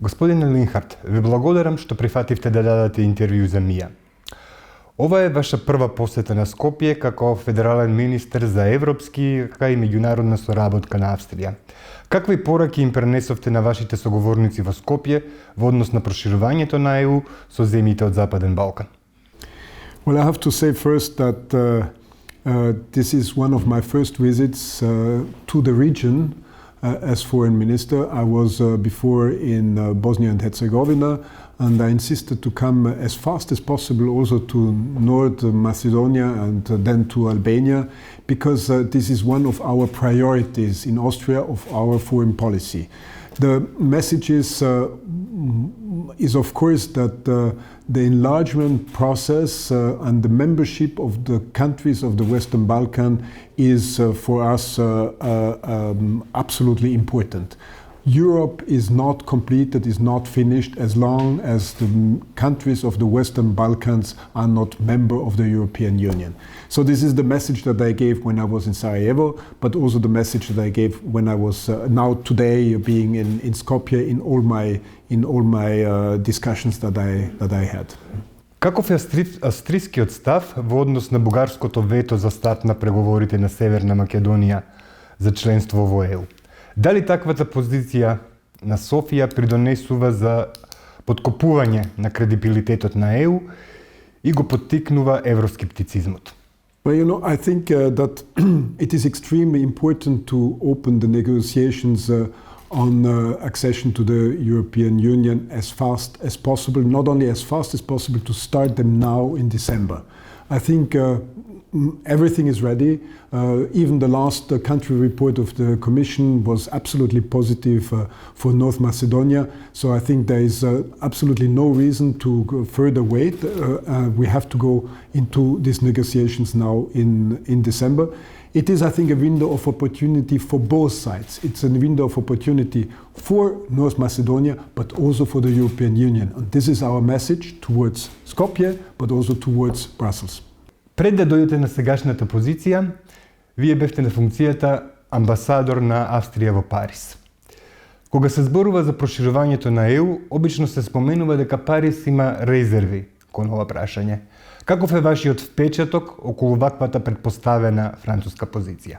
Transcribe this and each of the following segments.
Господин Линхарт, ви благодарам што прифативте да дадете интервју за МИА. Ова е ваша прва посета на Скопје како федерален министер за европски и меѓународна соработка на Австрија. Какви пораки им пренесовте на вашите соговорници во Скопје во однос на проширувањето на ЕУ со земјите од Западен Балкан? Well, I have to say first that this is one of my first visits to the region as foreign minister. I was before in Bosnia and Herzegovina, and I insisted to come as fast as possible also to North Macedonia and then to Albania, because this is one of our priorities in Austria of our foreign policy. The message is of course that the enlargement process and the membership of the countries of the Western Balkan is for us absolutely important. Europe is not completed, is not finished as long as the countries of the Western Balkans are not member of the European Union. So this is the message that I gave when I was in Sarajevo, but also the message that I gave when I was now today being in Skopje in all my discussions that I had. Каков е австрискиот став во однос на бугарското вето за старт на преговорите на Северна Македонија за членство во ЕУ? Дали таквата позиција на Софија придонесува за подкопување на кредибилитетот на ЕУ и го поттикнува евроскептицизмот? Well, I think that it is extremely important to open the negotiations on accession to the European Union as fast as possible, not only as fast as possible, to start them now in December. I think everything is ready. Even the last country report of the Commission was absolutely positive for North Macedonia. So I think there is absolutely no reason to further wait. We have to go into these negotiations now in December. It is, I think, a window of opportunity for both sides. It's a window of opportunity for North Macedonia, but also for the European Union. And this is our message towards Skopje, but also towards Brussels. Пред да дојдете на сегашната позиција, вие бевте на функцијата амбасадор на Австрија во Париз. Кога се зборува за проширувањето на ЕУ, обично се споменува дека Париз има резерви кон ова прашање. Каков е вашиот впечаток околу ваквата предпоставена француска позиција?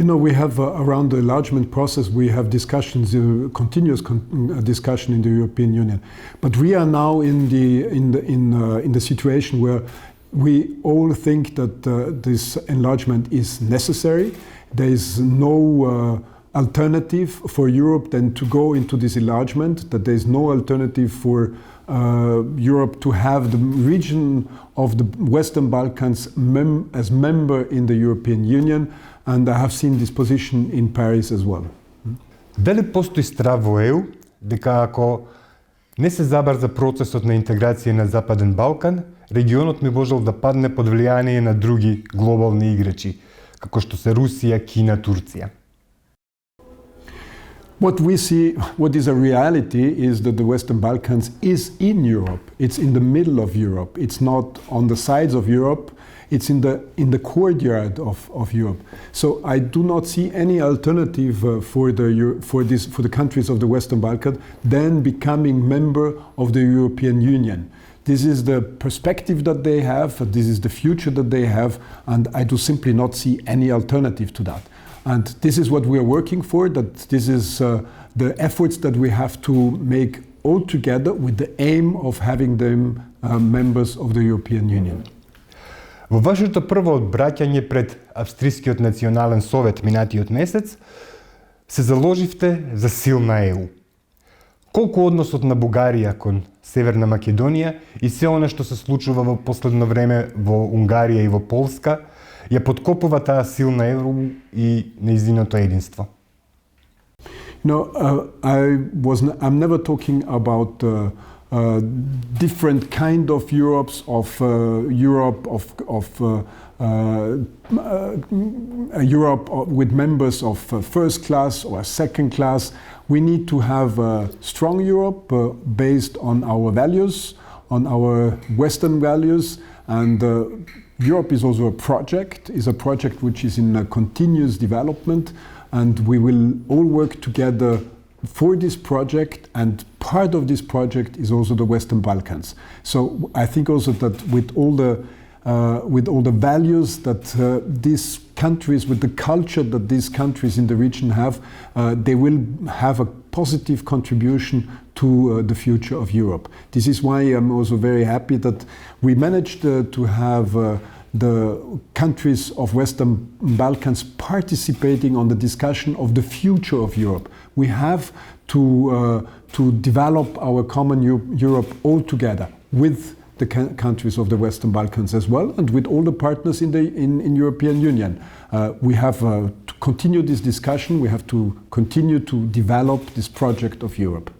You know, we have around the enlargement process, we have discussions, continuous discussion in the European Union. But we are now in the situation where we all think that this enlargement is necessary. There is no alternative for Europe than to go into this enlargement, that there is no alternative for Europe to have the region of the Western Balkans as member in the European Union, and I have seen this position in Paris as well. Дали постои страв во ЕУ дека ако не се забрза процесот на интеграција на Западен Балкан, регионот ми можел да падне под влијание на други глобални играчи, како што се Русија, Кина, Турција? What we see, what is a reality, is that the Western Balkans is in Europe. It's in the middle of Europe. It's not on the sides of Europe. It's in the courtyard of Europe. So I do not see any alternative for the countries of the Western Balkans than becoming member of the European Union. This is the perspective that they have. This is the future that they have, and I do simply not see any alternative to that. And this is what we are working for, that this is the efforts that we have to make all together with the aim of having them members of the European Union. Во вашето прво обраќање пред Австрискиот национален совет минатиот месец се заложивте за силна ЕУ. Колку односот на Бугарија кон Северна Македонија и се она што се случува во последно време во Унгарија и во Полска ја подкопува таа силна ЕУ и нејзиното единство? No, I'm never talking about different kind of Europes, of Europe with members of first class or second class. We need to have a strong Europe based on our values, on our Western values, and Europe is also a project which is in a continuous development, and we will all work together for this project, and part of this project is also the Western Balkans. So I think also that with all the values that these countries, with the culture that these countries in the region have, they will have a positive contribution to the future of Europe. This is why I'm also very happy that we managed to have the countries of Western Balkans participating on the discussion of the future of Europe. We have to develop our common Europe all together with the countries of the Western Balkans as well, and with all the partners in European Union. We have to continue this discussion. We have to continue to develop this project of Europe.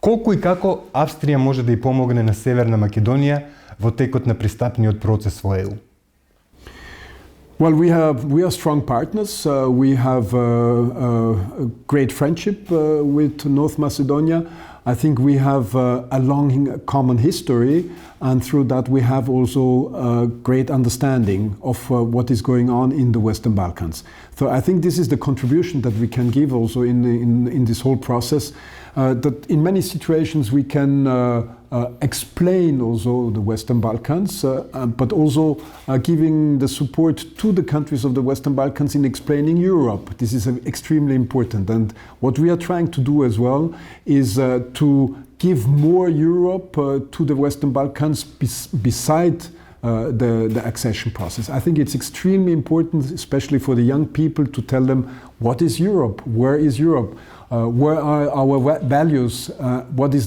Колку и како Австрија може да ја помогне на Северна Македонија во текот на пристапниот процес во ЕУ? Well, we are strong partners. We have a great friendship with North Macedonia. I think we have a long common history, and through that we have also a great understanding of what is going on in the Western Balkans. So I think this is the contribution that we can give also in this whole process, that in many situations we can explain also the Western Balkans, but also giving the support to the countries of the Western Balkans in explaining Europe. This is extremely important, and what we are trying to do as well is to give more Europe to the Western Balkans beside the accession process. I think it's extremely important, especially for the young people, to tell them what is Europe, where is Europe, where are our values, what is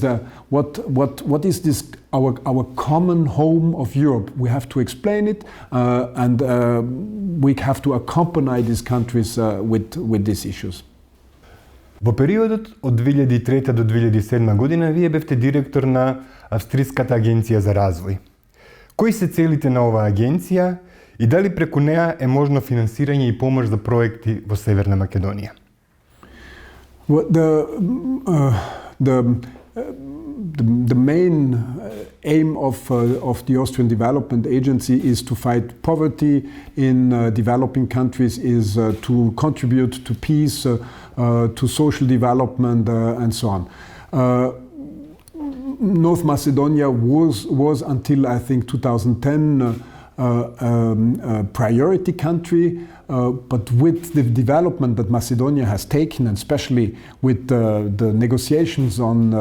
this our common home of Europe. We have to explain it, and we have to accompany these countries with these issues. Во периодот од 2003 до 2007 година вие бевте директор на Австриската агенција за развој. Кои се целите на оваа агенција и дали преку неа е можно финансирање и помош за проекти во Северна Македонија? Well, the main aim of the Austrian Development Agency is to fight poverty in developing countries, is to contribute to peace, to social development, and so on. North Macedonia was until I think 2010 a priority country, but with the development that Macedonia has taken, and especially with the negotiations on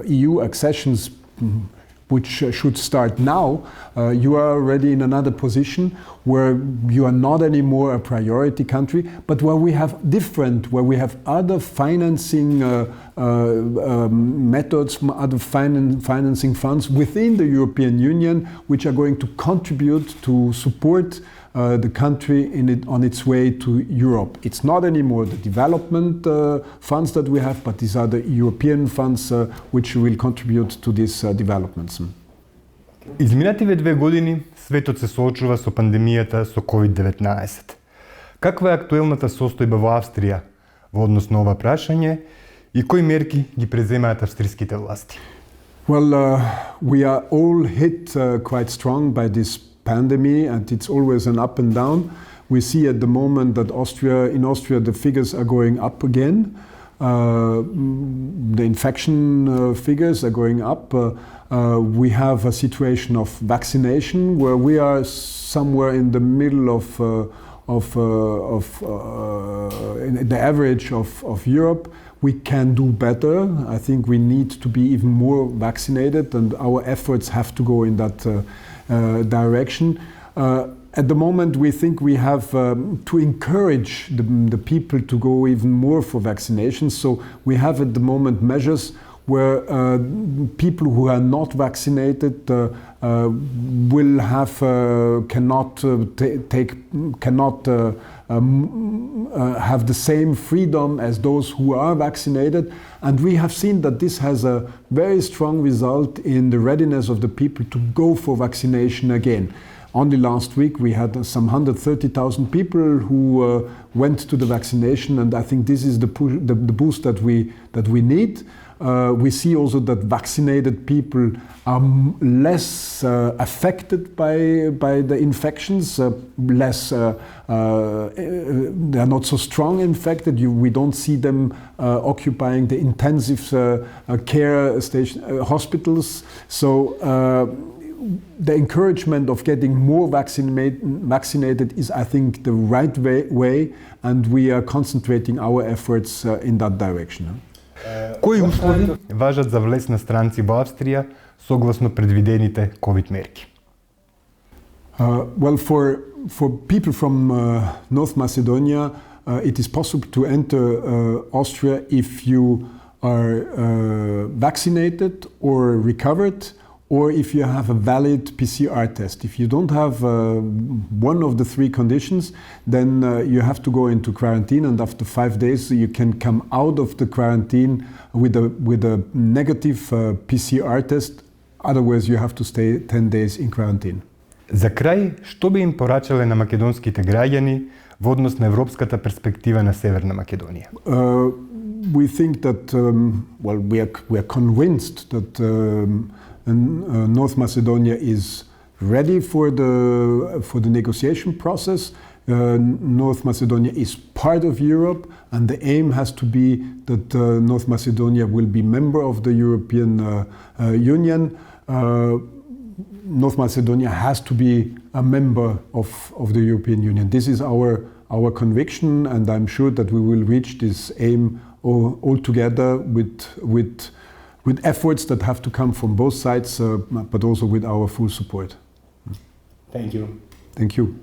EU accessions, which should start now, you are already in another position where you are not anymore a priority country, but where we have other financing methods, other financing funds within the European Union, which are going to contribute to support the country on its way to Europe. It's not anymore the development funds that we have, but these are the European funds which will contribute to these developments. Изминативе 2 години светот се соочува со пандемијата со COVID-19. Каква е актуелната состојба во Австрија во однос на ова прашање и кои мерки ги преземаат австриските власти? Well, we are all hit quite strong by this pandemic, and it's always an up and down. We see at the moment that in Austria the figures are going up again. The infection figures are going up. We have a situation of vaccination where we are somewhere in the middle of the average of Europe. We can do better. I think we need to be even more vaccinated, and our efforts have to go in that direction. At the moment, we think we have to encourage the people to go even more for vaccinations. So we have at the moment measures where people who are not vaccinated will have cannot have the same freedom as those who are vaccinated, and we have seen that this has a very strong result in the readiness of the people to go for vaccination again. Only last week we had some 130,000 people who went to the vaccination, and I think this is the boost that we need. We see also that vaccinated people are less affected by the infections, they are not so strong infected. We don't see them occupying the intensive care hospitals. So the encouragement of getting more vaccinated is, I think, the right way, and we are concentrating our efforts in that direction. Кои услови важат за влез на странци во Австрија согласно предвидените ковид мерки? Well, for people from North Macedonia, it is possible to enter Austria if you are vaccinated or recovered, or if you have a valid PCR test. If you don't have one of the three conditions, then you have to go into quarantine, and after 5 days you can come out of the quarantine with a negative PCR test. Otherwise you have to stay 10 days in quarantine. За крај, што би им порачале на македонските граѓани во однос на европската перспектива на Северна Македонија? We think that, well, we are convinced that North Macedonia is ready for the negotiation process. North Macedonia is part of Europe, and the aim has to be that North Macedonia will be member of the European Union. North Macedonia has to be a member of the European Union. This is our conviction, and I'm sure that we will reach this aim all together with efforts that have to come from both sides, but also with our full support. Thank you. Thank you.